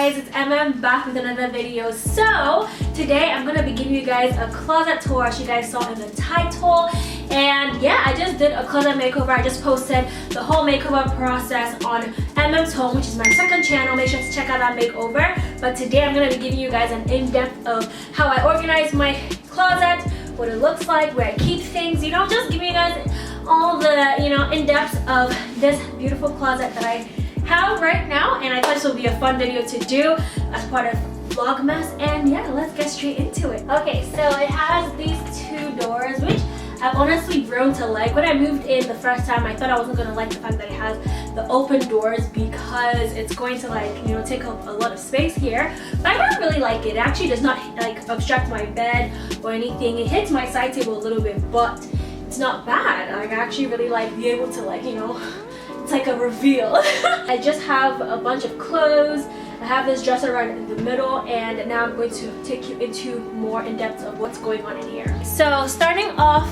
guys, it's Emem back with another video. So today I'm gonna be giving you guys a closet tour as you guys saw in the title. And yeah, I just did a closet makeover. I just posted the whole makeover process on Emem's Home, which is my second channel. Make sure to check out that makeover. But today I'm gonna be giving you guys an in-depth of how I organize my closet, what it looks like, where I keep things, you know, just giving you guys all the, you know, in-depth of this beautiful closet that I have right now. And I thought this would be a fun video to do as part of Vlogmas. And yeah, let's get straight into it. Okay, so it has these two doors, which I've honestly grown to like. When I moved in the first time, I thought I wasn't gonna like the fact that it has the open doors because it's going to, like, you know, take up a lot of space here. But I don't really like it. It actually does not like obstruct my bed or anything. It hits my side table a little bit, but it's not bad. Like, I actually really like being able to, like, you know, it's like a reveal. I just have a bunch of clothes. I have this dresser right in the middle, and now I'm going to take you into more in depth of what's going on in here. So starting off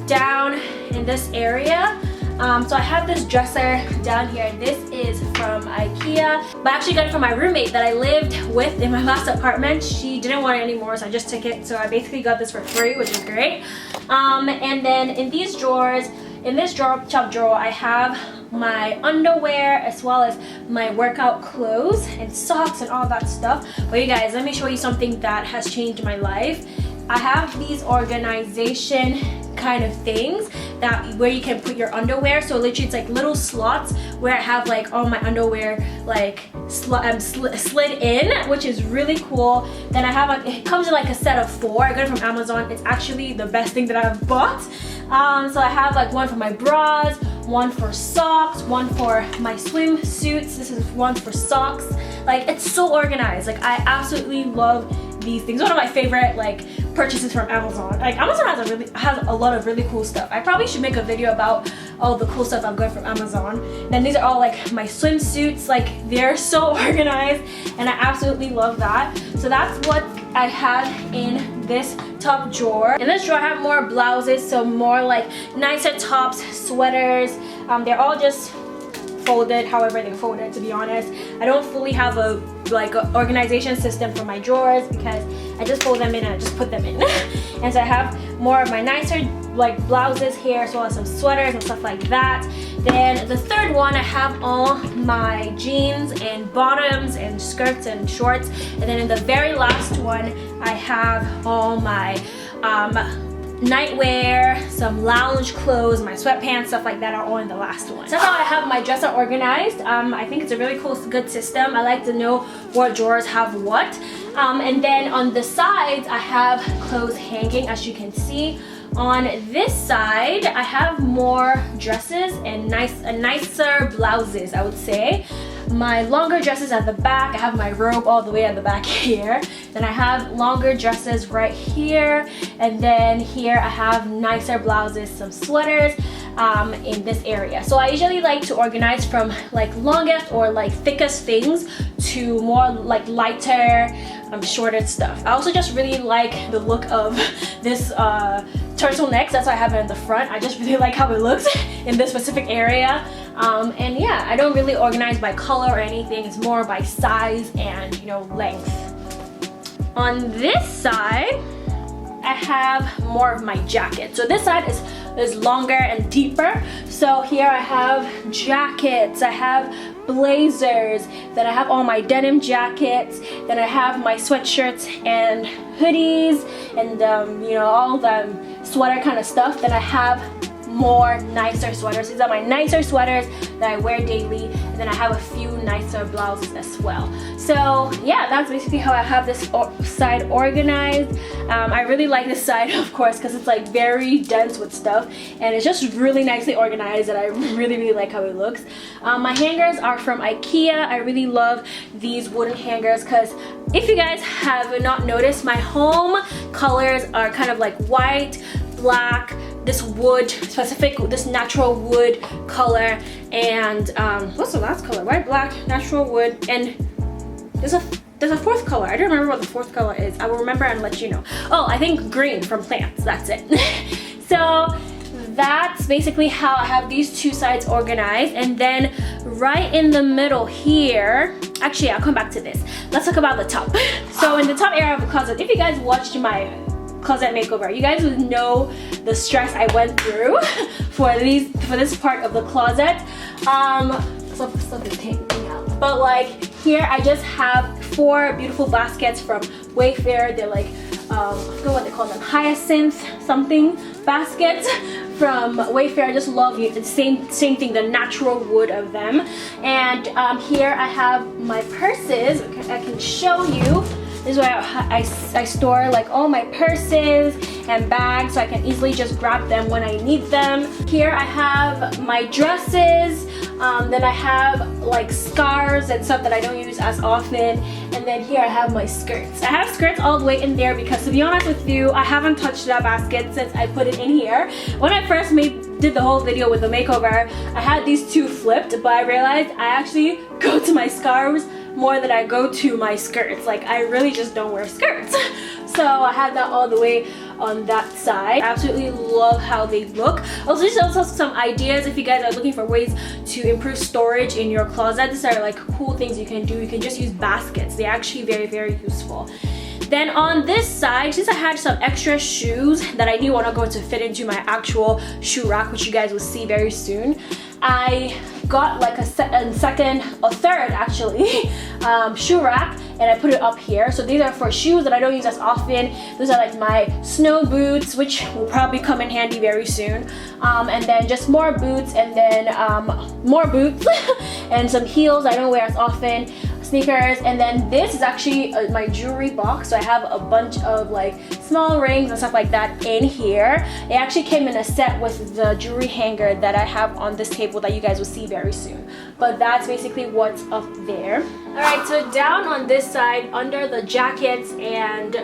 down in this area, so I have this dresser down here. This is from IKEA, but I actually got it from my roommate that I lived with in my last apartment. She didn't want it anymore, so I just took it. So I basically got this for free, which is great. And then in these drawers, in this top drawer, I have my underwear as well as my workout clothes and socks and all that stuff. But you guys, let me show you something that has changed my life. I have these organization kind of things that where you can put your underwear. So literally it's like little slots where I have like all my underwear like slid in, which is really cool. Then I have it comes in like a set of 4. I got it from Amazon. It's actually the best thing that I've bought. So I have like one for my bras, one for socks, one for my swimsuits. This is one for socks. Like, it's so organized. Like, I absolutely love these things. One of my favorite like purchases from Amazon. Like, Amazon has a lot of really cool stuff. I probably should make a video about all the cool stuff I'm getting from Amazon. And these are all like my swimsuits. Like, they're so organized, and I absolutely love that. So that's what I have in this top drawer. In this drawer I have more blouses, so more like nicer tops, sweaters. They're all just folded however they're folded, to be honest. I don't fully have a organization system for my drawers because I just fold them in and I just put them in. And so I have more of my nicer like blouses here, as well as some sweaters and stuff like that. Then the third one, I have all my jeans and bottoms and skirts and shorts. And then in the very last one, I have all my nightwear, some lounge clothes, my sweatpants, stuff like that are all in the last one. So that's how I have my dresser organized. I think it's a really cool, good system. I like to know what drawers have what. And then on the sides, I have clothes hanging, as you can see. On this side, I have more dresses and nicer blouses, I would say. My longer dresses at the back. I have my robe all the way at the back here. Then I have longer dresses right here. And then here I have nicer blouses, some sweaters in this area. So I usually like to organize from like longest or like thickest things to more like lighter, shorter stuff. I also just really like the look of this turtlenecks. That's why I have it in the front. I just really like how it looks in this specific area. And yeah, I don't really organize by color or anything. It's more by size and, you know, length. On this side, I have more of my jackets. So this side is longer and deeper. So here I have jackets, I have blazers, then I have all my denim jackets, then I have my sweatshirts and hoodies and you know, all the sweater kind of stuff. Then I have more nicer sweaters. These are my nicer sweaters that I wear daily, and then I have a few nicer blouses as well. So yeah, that's basically how I have this side organized. I really like this side, of course, because it's like very dense with stuff, and it's just really nicely organized, and I really like how it looks. My hangers are from IKEA. I really love these wooden hangers because if you guys have not noticed, my home colors are kind of like white, black, this wood, this natural wood color, and what's the last color? White, black, natural wood, and there's a fourth color. I don't remember what the fourth color is. I will remember and let you know. Oh, I think green from plants. That's it. So that's basically how I have these two sides organized. And then right in the middle here, actually I'll come back to this. Let's talk about the top. So in the top area of the closet, if you guys watched my closet makeover, you guys would know the stress I went through for this part of the closet. Stuff is hanging out. But like here I just have 4 beautiful baskets from Wayfair. They're like I forget what they call them, hyacinth something baskets from Wayfair. I just love it. It's same thing, the natural wood of them. And here I have my purses. Okay, I can show you. This is where I store like all my purses and bags, so I can easily just grab them when I need them. Here I have my dresses. Then I have like scarves and stuff that I don't use as often. And then here I have my skirts. I have skirts all the way in there because, to be honest with you, I haven't touched that basket since I put it in here. When I first did the whole video with the makeover, I had these 2 flipped, but I realized I actually go to my scarves more than I go to my skirts. Like, I really just don't wear skirts. So I had that all the way on that side. I absolutely love how they look. Also, just also some ideas if you guys are looking for ways to improve storage in your closet. These are like cool things you can do. You can just use baskets. They're actually very, very useful. Then on this side, since I had some extra shoes that I knew were not going to fit into my actual shoe rack, which you guys will see very soon, I got like a third actually shoe rack, and I put it up here. So these are for shoes that I don't use as often. Those are like my snow boots, which will probably come in handy very soon. And then just more boots, and then more boots and some heels I don't wear as often. Sneakers. And then this is actually my jewelry box, so I have a bunch of like small rings and stuff like that in here. It actually came in a set with the jewelry hanger that I have on this table that you guys will see very soon. But that's basically what's up there. Alright, so down on this side, under the jackets and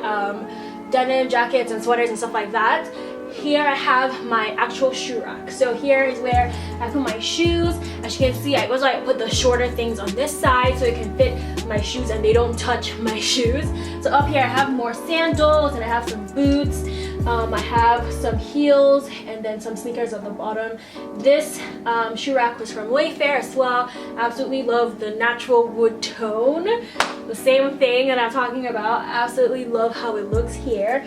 denim jackets and sweaters and stuff like that, here I have my actual shoe rack. So here is where I put my shoes. As you can see, I put the shorter things on this side so it can fit my shoes and they don't touch my shoes. So up here I have more sandals, and I have some boots. I have some heels and then some sneakers at the bottom. This shoe rack was from Wayfair as well. Absolutely love the natural wood tone. The same thing that I'm talking about. Absolutely love how it looks here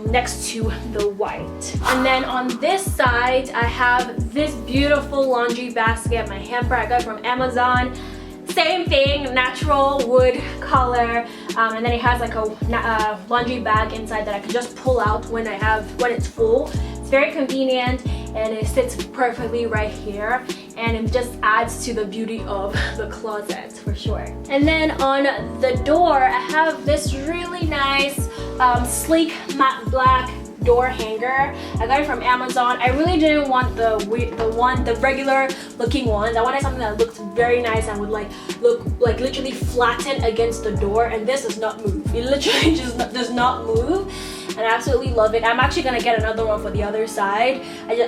next to the white. And then on this side, I have this beautiful laundry basket, my hamper I got from Amazon. Same thing, natural wood color, and then it has like a laundry bag inside that I can just pull out when it's full. It's very convenient and it sits perfectly right here, and it just adds to the beauty of the closet for sure. And then on the door, I have this really nice sleek matte black door hanger. I got it from Amazon. I really didn't want the regular looking ones. I wanted something that looked very nice and would look literally flatten against the door, and this does not move. It literally just does not move, and I absolutely love it. I'm actually gonna get another one for the other side.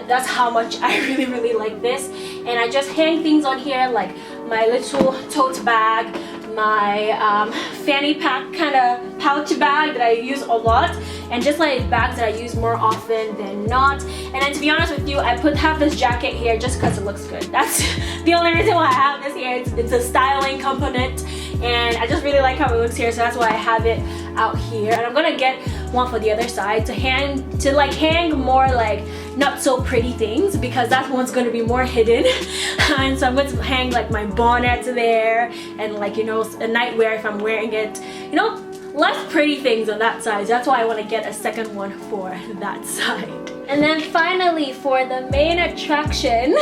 That's how much I really like this. And I just hang things on here, like my little tote bag, my fanny pack kind of pouch bag that I use a lot, and just like bags that I use more often than not. And then to be honest with you, I have this jacket here just because it looks good. That's the only reason why I have this here. It's a styling component, and I just really like how it looks here, so that's why I have it out here. And I'm gonna get one for the other side to hang more like not so pretty things, because that one's gonna be more hidden. And so I'm going to hang like my bonnet there, and like, you know, a nightwear if I'm wearing it, you know, less pretty things on that side. That's why I want to get a second one for that side. And then finally, for the main attraction,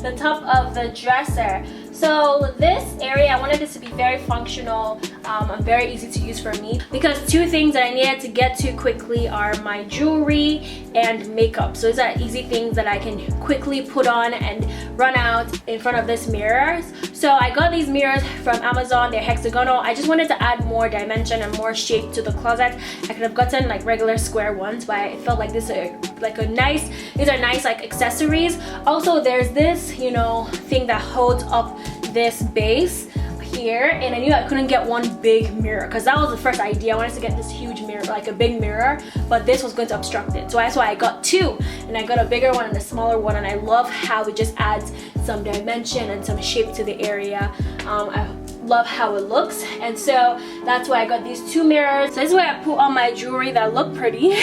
the top of the dresser. So this area, I wanted this to be very functional and very easy to use for me, because two things that I needed to get to quickly are my jewelry and makeup. So these are easy things that I can quickly put on and run out in front of this mirror. So I got these mirrors from Amazon. They're hexagonal. I just wanted to add more dimension and more shape to the closet. I could have gotten like regular square ones, but I felt like these are nice like accessories. Also, there's this, you know, thing that holds up this base here, and I knew I couldn't get one big mirror because that was the first idea. I wanted to get this huge mirror, like a big mirror, but this was going to obstruct it. So that's why I got two, and I got a bigger one and a smaller one, and I love how it just adds some dimension and some shape to the area. I love how it looks, and so that's why I got these two mirrors. So this is where I put all my jewelry that look pretty.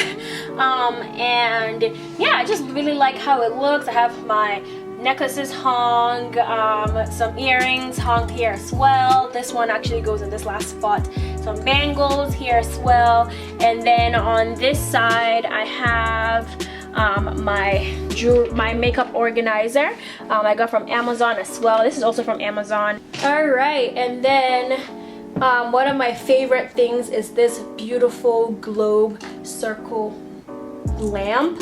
And yeah, I just really like how it looks. I have my necklaces hung, some earrings hung here as well. This one actually goes in this last spot. Some bangles here as well, and then on this side I have my makeup organizer. I got from Amazon as well. This is also from Amazon. All right, and then one of my favorite things is this beautiful globe circle lamp.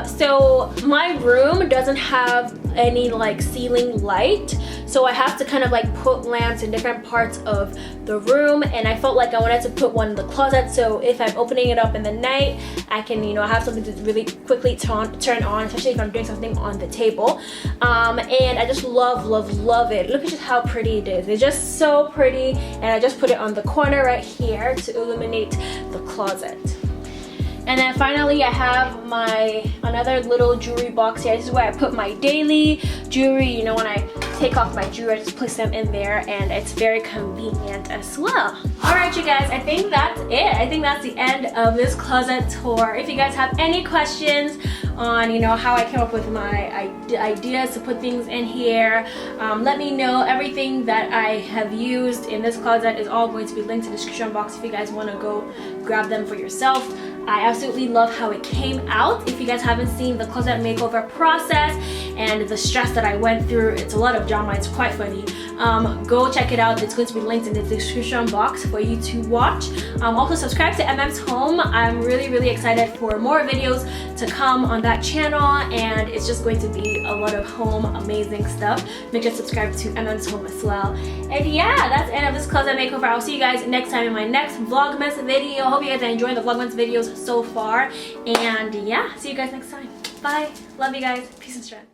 So my room doesn't have any like ceiling light, so I have to kind of like put lamps in different parts of the room, and I felt like I wanted to put one in the closet, so if I'm opening it up in the night, I can, you know, have something to really quickly turn on, especially if I'm doing something on the table. And I just love it. Look at just how pretty it is. It's just so pretty, and I just put it on the corner right here to illuminate the closet. And then finally I have my another little jewelry box here. This is where I put my daily jewelry. You know, when I take off my jewelry, I just place them in there, and it's very convenient as well. Alright you guys, I think that's it. I think that's the end of this closet tour. If you guys have any questions on, you know, how I came up with my ideas to put things in here, let me know. Everything that I have used in this closet is all going to be linked in the description box if you guys want to go grab them for yourself. I absolutely love how it came out. If you guys haven't seen the closet makeover process and the stress that I went through, it's a lot of drama, it's quite funny. Go check it out. It's going to be linked in the description box for you to watch. Also subscribe to Emem's Home. I'm really excited for more videos to come on that channel, and it's just going to be a lot of home amazing stuff. Make sure to subscribe to Emem's Home as well. And yeah, that's the end of this closet makeover. I'll see you guys next time in my next Vlogmas video. Hope you guys are enjoying the Vlogmas videos so far, and yeah, see you guys next time. Bye. Love you guys. Peace and strength.